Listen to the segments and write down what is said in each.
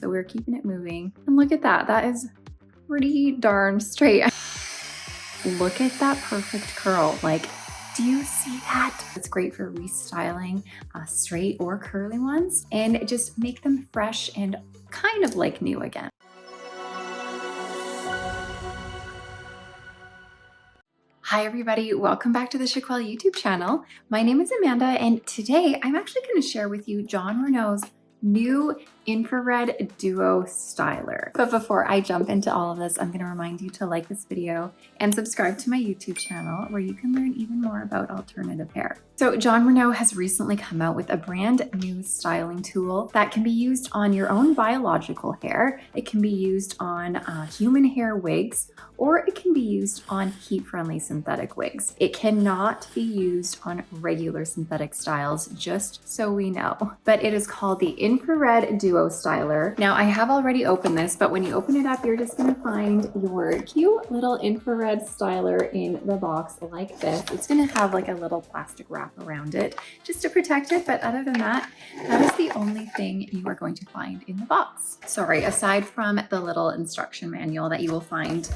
so we're keeping it moving. And look at that, that is pretty darn straight. Look at that perfect curl. Like, do you see that? It's great for restyling straight or curly ones and just make them fresh and kind of like new again. Hi everybody, welcome back to the Chiquel YouTube channel. My name is Amanda and today I'm actually going to share with you Jon Renau's new infrared duo styler. But before I jump into all of this, I'm going to remind you to like this video and subscribe to my YouTube channel where you can learn even more about alternative hair. So Jon Renau has recently come out with a brand new styling tool that can be used on your own biological hair. It can be used on human hair wigs, or it can be used on heat-friendly synthetic wigs. It cannot be used on regular synthetic styles, just so we know. But it is called the Infrared Duo Styler. Now, I have already opened this, but when you open it up, you're just gonna find your cute little infrared styler in the box like this. It's gonna have like a little plastic wrap around it just to protect it, but other than that, that is the only thing you are going to find in the box. Sorry, aside from the little instruction manual that you will find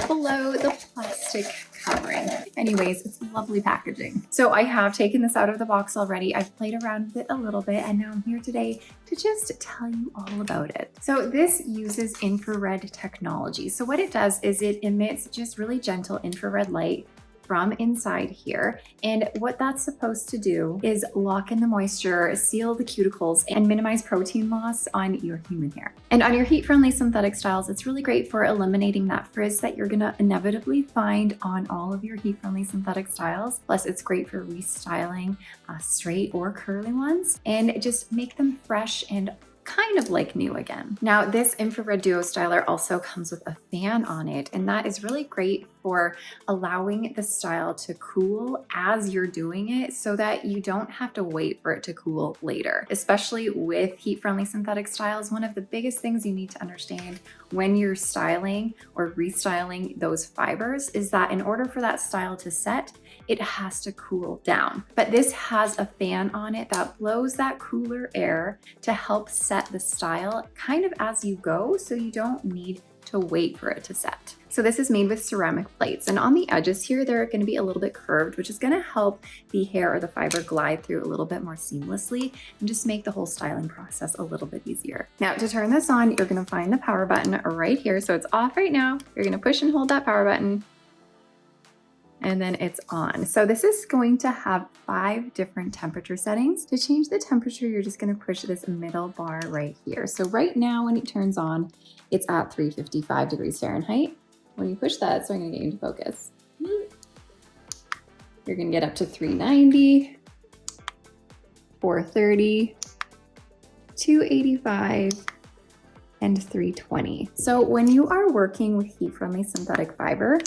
below the plastic covering. Anyways, it's lovely packaging. So I have taken this out of the box already. I've played around with it a little bit and now I'm here today to just tell you all about it. So this uses infrared technology. So what it does is it emits just really gentle infrared light from inside here. And what that's supposed to do is lock in the moisture, seal the cuticles, and minimize protein loss on your human hair. And on your heat-friendly synthetic styles, it's really great for eliminating that frizz that you're gonna inevitably find on all of your heat-friendly synthetic styles. Plus, it's great for restyling straight or curly ones and just make them fresh and kind of like new again. Now, this infrared duo styler also comes with a fan on it, and that is really great for allowing the style to cool as you're doing it so that you don't have to wait for it to cool later. Especially with heat-friendly synthetic styles, one of the biggest things you need to understand when you're styling or restyling those fibers is that in order for that style to set, it has to cool down. But this has a fan on it that blows that cooler air to help set the style kind of as you go, so you don't need to wait for it to set. So this is made with ceramic plates, and on the edges here, they're going to be a little bit curved, which is going to help the hair or the fiber glide through a little bit more seamlessly and just make the whole styling process a little bit easier. Now, to turn this on, you're going to find the power button right here. So it's off right now. You're going to push and hold that power button, and then it's on. So this is going to have 5 different temperature settings. To change the temperature, you're just gonna push this middle bar right here. So right now when it turns on, it's at 355 degrees Fahrenheit. When you push that, so I'm gonna get you into focus. You're gonna get up to 390, 430, 285, and 320. So when you are working with heat-friendly synthetic fiber,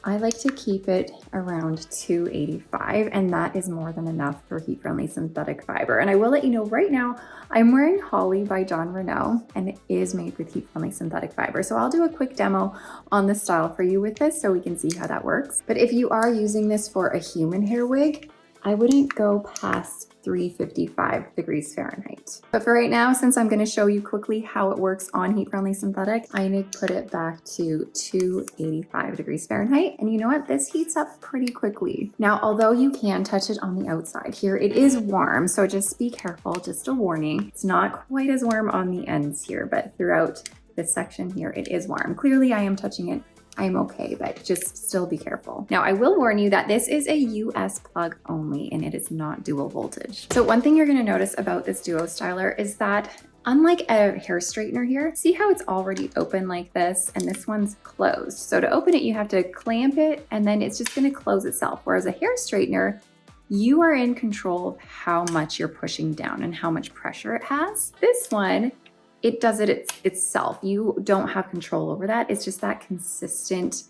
I like to keep it around 285, and that is more than enough for heat-friendly synthetic fiber. And I will let you know right now, I'm wearing Hollie by Jon Renau, and it is made with heat-friendly synthetic fiber. So I'll do a quick demo on the style for you with this so we can see how that works. But if you are using this for a human hair wig, I wouldn't go past 355 degrees Fahrenheit. But for right now, since I'm gonna show you quickly how it works on heat-friendly synthetic, I'm gonna put it back to 285 degrees Fahrenheit. And you know what? This heats up pretty quickly. Now, although you can touch it on the outside here, it is warm, so just be careful, just a warning. It's not quite as warm on the ends here, but throughout this section here, it is warm. Clearly, I am touching it. I'm okay, but just still be careful. Now, I will warn you that this is a US plug only and it is not dual voltage. So one thing you're gonna notice about this duo styler is that unlike a hair straightener here, see how it's already open like this and this one's closed. So to open it, you have to clamp it and then it's just gonna close itself. Whereas a hair straightener, you are in control of how much you're pushing down and how much pressure it has. This one, it does it itself. You don't have control over that. It's just that consistent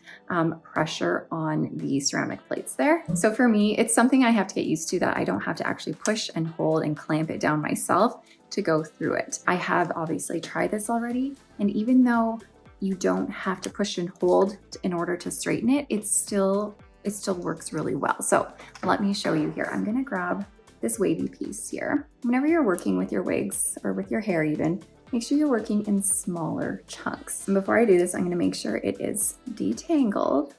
pressure on the ceramic plates there. So for me, it's something I have to get used to, that I don't have to actually push and hold and clamp it down myself to go through it. I have obviously tried this already, and even though you don't have to push and hold in order to straighten it, it still works really well. So let me show you here. I'm gonna grab this wavy piece here. Whenever you're working with your wigs or with your hair even, make sure you're working in smaller chunks. And before I do this, I'm gonna make sure it is detangled.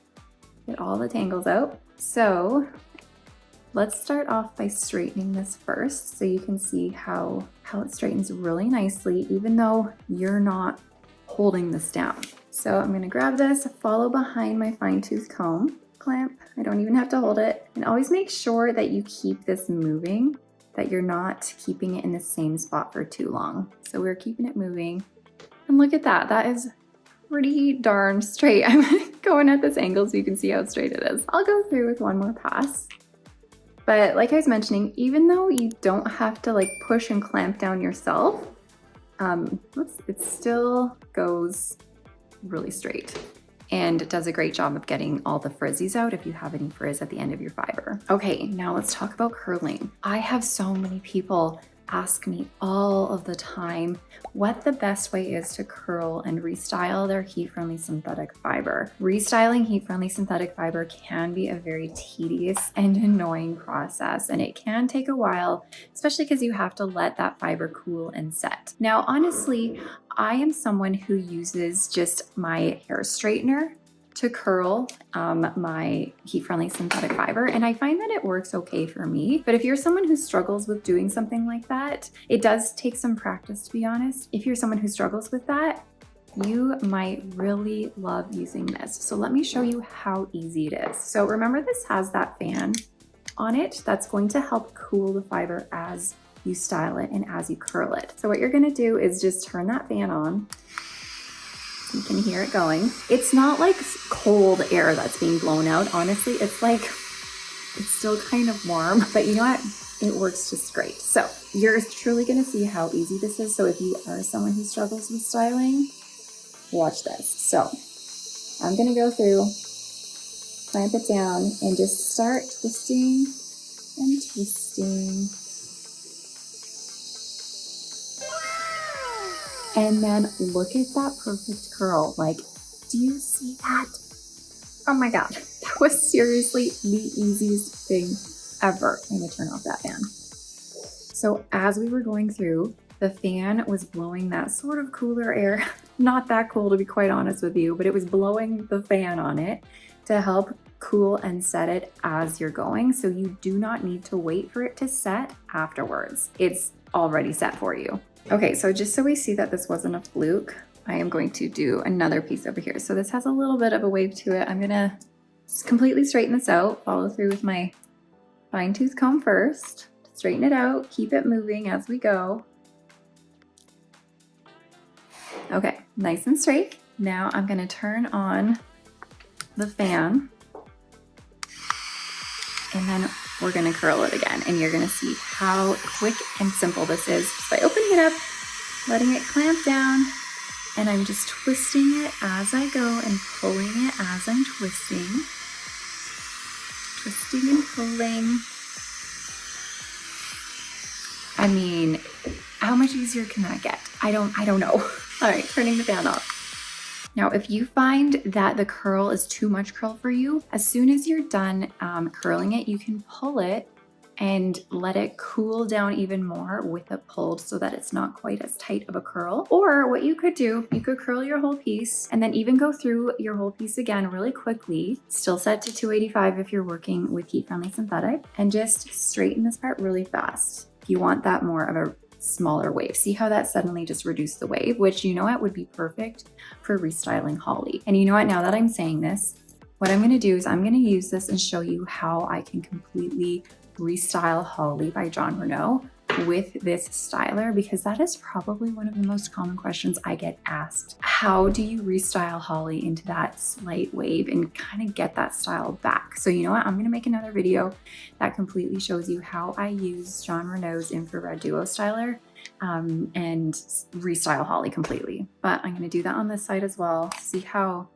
Get all the tangles out. So let's start off by straightening this first so you can see how it straightens really nicely, even though you're not holding this down. So I'm gonna grab this, follow behind my fine tooth comb, clamp. I don't even have to hold it. And always make sure that you keep this moving, that you're not keeping it in the same spot for too long. So we're keeping it moving. And look at that, that is pretty darn straight. I'm going at this angle so you can see how straight it is. I'll go through with one more pass. But like I was mentioning, even though you don't have to like push and clamp down yourself, it still goes really straight and it does a great job of getting all the frizzies out if you have any frizz at the end of your fiber. Okay, now let's talk about curling. I have so many people ask me all of the time what the best way is to curl and restyle their heat-friendly synthetic fiber. Restyling heat-friendly synthetic fiber can be a very tedious and annoying process, and it can take a while, especially because you have to let that fiber cool and set. Now, honestly, I am someone who uses just my hair straightener to curl my heat-friendly synthetic fiber, and I find that it works okay for me. But if you're someone who struggles with doing something like that, it does take some practice, to be honest. If you're someone who struggles with that, you might really love using this. So let me show you how easy it is. So remember, this has that fan on it that's going to help cool the fiber as you style it and as you curl it. So what you're gonna do is just turn that fan on. You can hear it going. It's not like cold air that's being blown out. Honestly, it's still kind of warm, but you know what? It works just great. So you're truly gonna see how easy this is. So if you are someone who struggles with styling, watch this. So I'm gonna go through, clamp it down, and just start twisting and twisting. And then look at that perfect curl. Like, do you see that? Oh my God, that was seriously the easiest thing ever. I'm gonna turn off that fan. So as we were going through, the fan was blowing that sort of cooler air. Not that cool, to be quite honest with you, but it was blowing the fan on it to help cool and set it as you're going. So you do not need to wait for it to set afterwards. It's already set for you. Okay, so just so we see that this wasn't a fluke, I am going to do another piece over here. So this has a little bit of a wave to it. I'm gonna completely straighten this out, follow through with my fine tooth comb first, straighten it out, keep it moving as we go. Okay, nice and straight. Now I'm gonna turn on the fan and then we're gonna curl it again, and you're gonna see how quick and simple this is just by opening it up, letting it clamp down, and I'm just twisting it as I go and pulling it as I'm twisting. Twisting and pulling. I mean, how much easier can that get? I don't know. All right, turning the fan off. Now, if you find that the curl is too much curl for you, as soon as you're done curling it, you can pull it and let it cool down even more with it pulled so that it's not quite as tight of a curl. Or what you could do, you could curl your whole piece and then even go through your whole piece again really quickly, still set to 285 if you're working with heat-friendly synthetic, and just straighten this part really fast. If you want that more of a smaller wave. See how that suddenly just reduced the wave, which you know what would be perfect for restyling Hollie. And you know what, now that I'm saying this, what I'm gonna do is I'm gonna use this and show you how I can completely restyle Hollie by Jon Renau with this styler, because that is probably one of the most common questions I get asked. How do you restyle Hollie into that slight wave and kind of get that style back? So you know what, I'm gonna make another video that completely shows you how I use Jon Renau's infrared duo styler and restyle Hollie completely. But I'm gonna do that on this side as well. See how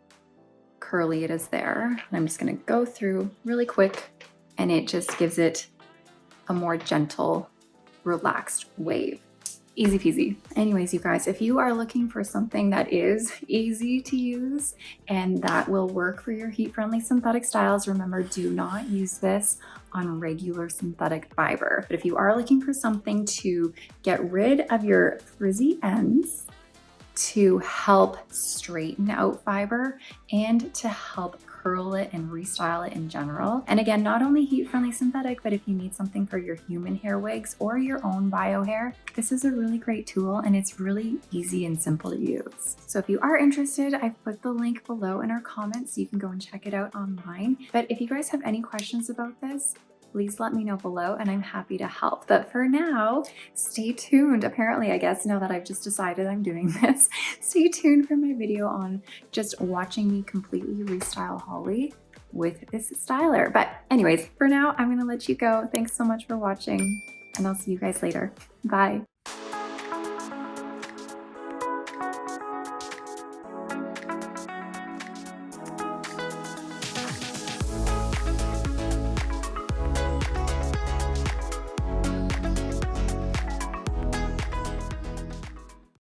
curly it is there. And I'm just gonna go through really quick, and it just gives it a more gentle, relaxed wave. Easy peasy. Anyways, you guys, if you are looking for something that is easy to use and that will work for your heat-friendly synthetic styles, remember, do not use this on regular synthetic fiber. But if you are looking for something to get rid of your frizzy ends to help straighten out fiber and to help curl it and restyle it in general. And again, not only heat-friendly synthetic, but if you need something for your human hair wigs or your own bio hair, this is a really great tool and it's really easy and simple to use. So if you are interested, I've put the link below in our comments so you can go and check it out online. But if you guys have any questions about this, please let me know below and I'm happy to help. But for now, stay tuned. Apparently, I guess now that I've just decided I'm doing this, stay tuned for my video on just watching me completely restyle Hollie with this styler. But anyways, for now, I'm gonna let you go. Thanks so much for watching and I'll see you guys later. Bye.